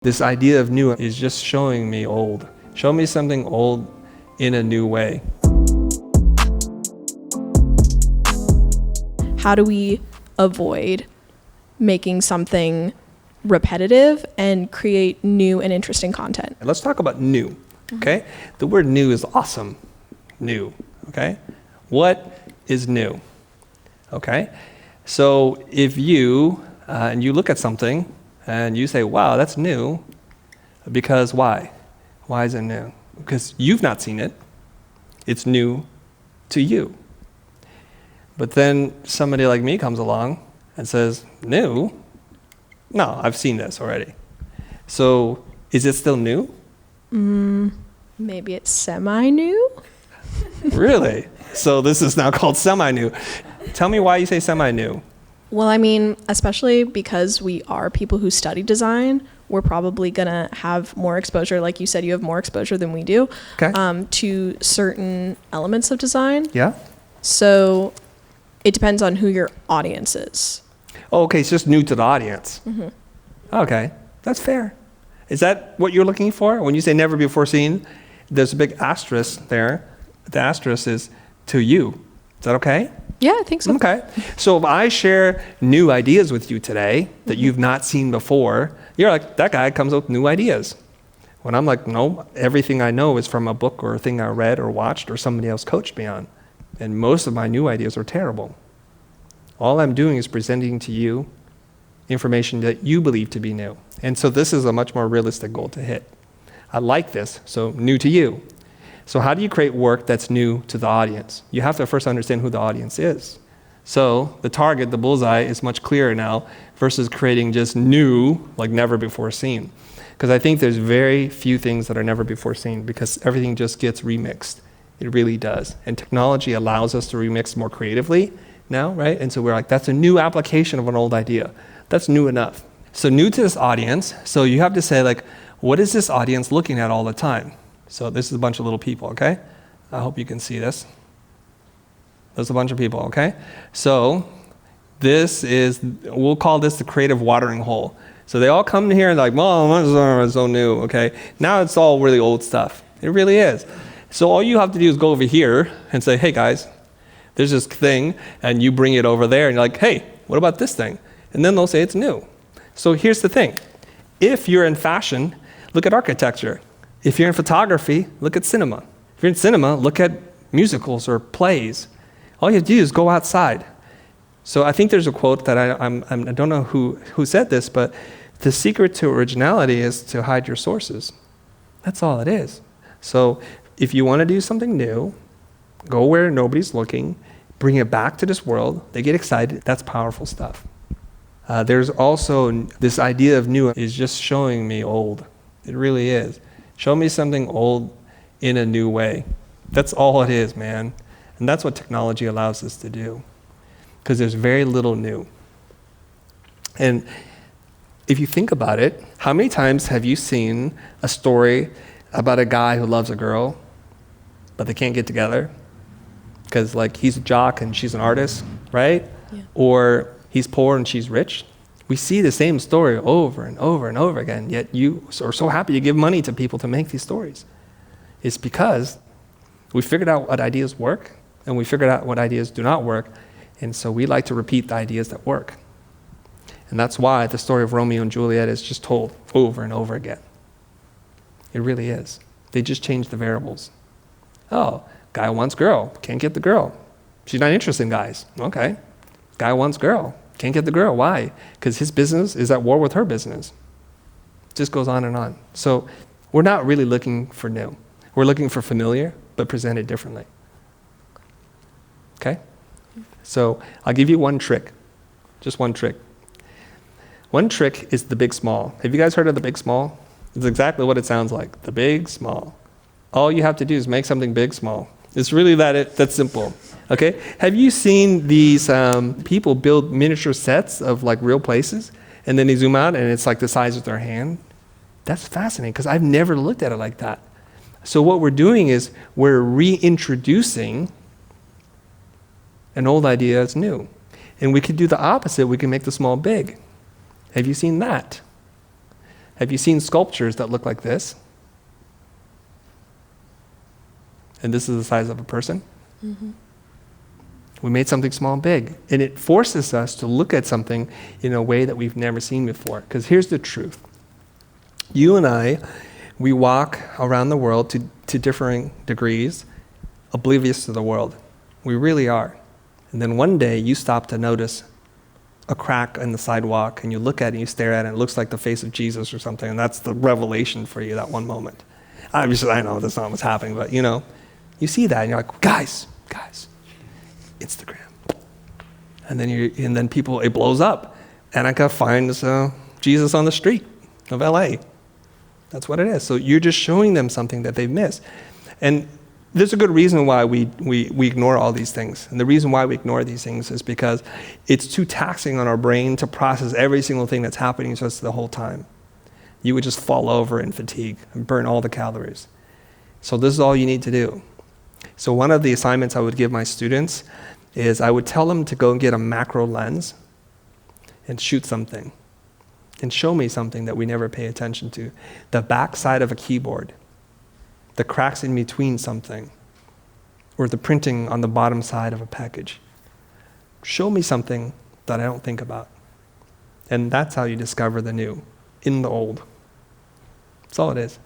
This idea of new is just showing me old. Show me something old in a new way. How do we avoid making something repetitive and create new and interesting content? Let's talk about new, okay? The word new is awesome. New, okay? What is new? Okay? So if you, and you look at something and you say, wow, that's new, because why? Why is it new? Because you've not seen it. It's new to you. But then somebody like me comes along and says, new? No, I've seen this already. So is it still new? Maybe it's semi-new? Really? So this is now called semi-new. Tell me why you say semi-new. Well, I mean, especially because we are people who study design, we're probably going to have more exposure. Like you said, you have more exposure than we do, Okay. to certain elements of design. Yeah? So it depends on who your audience is. Oh, okay, it's just new to the audience. Okay, that's fair. Is that what you're looking for? When you say never before seen, there's a big asterisk there. The asterisk is to you. Is that okay? Yeah, I think so. Okay. So if I share new ideas with you today that you've not seen before, you're like, that guy comes up with new ideas. When I'm like, no, everything I know is from a book or a thing I read or watched or somebody else coached me on. And most of my new ideas are terrible. All I'm doing is presenting to you information that you believe to be new. And so this is a much more realistic goal to hit. I like this, so new to you. So how do you create work that's new to the audience? You have to first understand who the audience is. So the target, the bullseye, is much clearer now versus creating just new, like never before seen. Because I think there's very few things that are never before seen because everything just gets remixed. It really does. And technology allows us to remix more creatively now, right? And so we're like, that's a new application of an old idea. That's new enough. So new to this audience, so you have to say like, what is this audience looking at all the time? So this is a bunch of little people, okay? I hope you can see this. There's a bunch of people, okay? So this is, we'll call this the creative watering hole. So they all come here and like, oh, it's so new, okay? Now it's all really old stuff. It really is. So all you have to do is go over here and say, hey guys, there's this thing, and you bring it over there, and you're like, hey, what about this thing? And then they'll say it's new. So here's the thing. If you're in fashion, look at architecture. If you're in photography, look at cinema. If you're in cinema, look at musicals or plays. All you have to do is go outside. So I think there's a quote that I don't know who said this, but the secret to originality is to hide your sources. That's all it is. So if you want to do something new, go where nobody's looking, bring it back to this world, they get excited. That's powerful stuff. There's also this idea of new is just showing me old. It really is. Show me something old in a new way. That's all it is, man. And that's what technology allows us to do. Because there's very little new. And if you think about it, how many times have you seen a story about a guy who loves a girl, but they can't get together? Because like he's a jock and she's an artist, right? Yeah. Or he's poor and she's rich. We see the same story over and over and over again, yet you are so happy to give money to people to make these stories. It's because we figured out what ideas work, and we figured out what ideas do not work, and so we like to repeat the ideas that work. And that's why the story of Romeo and Juliet is just told over and over again. It really is. They just changed the variables. Oh, guy wants girl, can't get the girl. She's not interested in guys. Okay. Guy wants girl. Can't get the girl. Why? Because his business is at war with her business. It just goes on and on. So we're not really looking for new. We're looking for familiar, but presented differently. Okay? So I'll give you one trick. Just one trick. One trick is the big small. Have you guys heard of the big small? It's exactly what it sounds like. The big small. All you have to do is make something big small. It's really that simple. Okay, have you seen these people build miniature sets of like real places, and then they zoom out and it's like the size of their hand? That's fascinating because I've never looked at it like that. So what we're doing is we're reintroducing an old idea as new. And we could do the opposite. We can make the small big. Have you seen that? Have you seen sculptures that look like this? And this is the size of a person? Mm-hmm. We made something small big. And it forces us to look at something in a way that we've never seen before. Because here's the truth. You and I, we walk around the world to differing degrees, oblivious to the world. We really are. And then one day you stop to notice a crack in the sidewalk, and you look at it and you stare at it, and it looks like the face of Jesus or something, and that's the revelation for you, that one moment. Obviously, I know that's not what's happening, but you see that, and you're like, guys, Instagram. And then people, it blows up. Annika finds Jesus on the street of LA. That's what it is. So you're just showing them something that they've missed. And there's a good reason why we ignore all these things. And the reason why we ignore these things is because it's too taxing on our brain to process every single thing that's happening to us the whole time. You would just fall over in fatigue and burn all the calories. So this is all you need to do. So one of the assignments I would give my students is I would tell them to go and get a macro lens and shoot something. And show me something that we never pay attention to. The back side of a keyboard, the cracks in between something, or the printing on the bottom side of a package. Show me something that I don't think about. And that's how you discover the new in the old. That's all it is.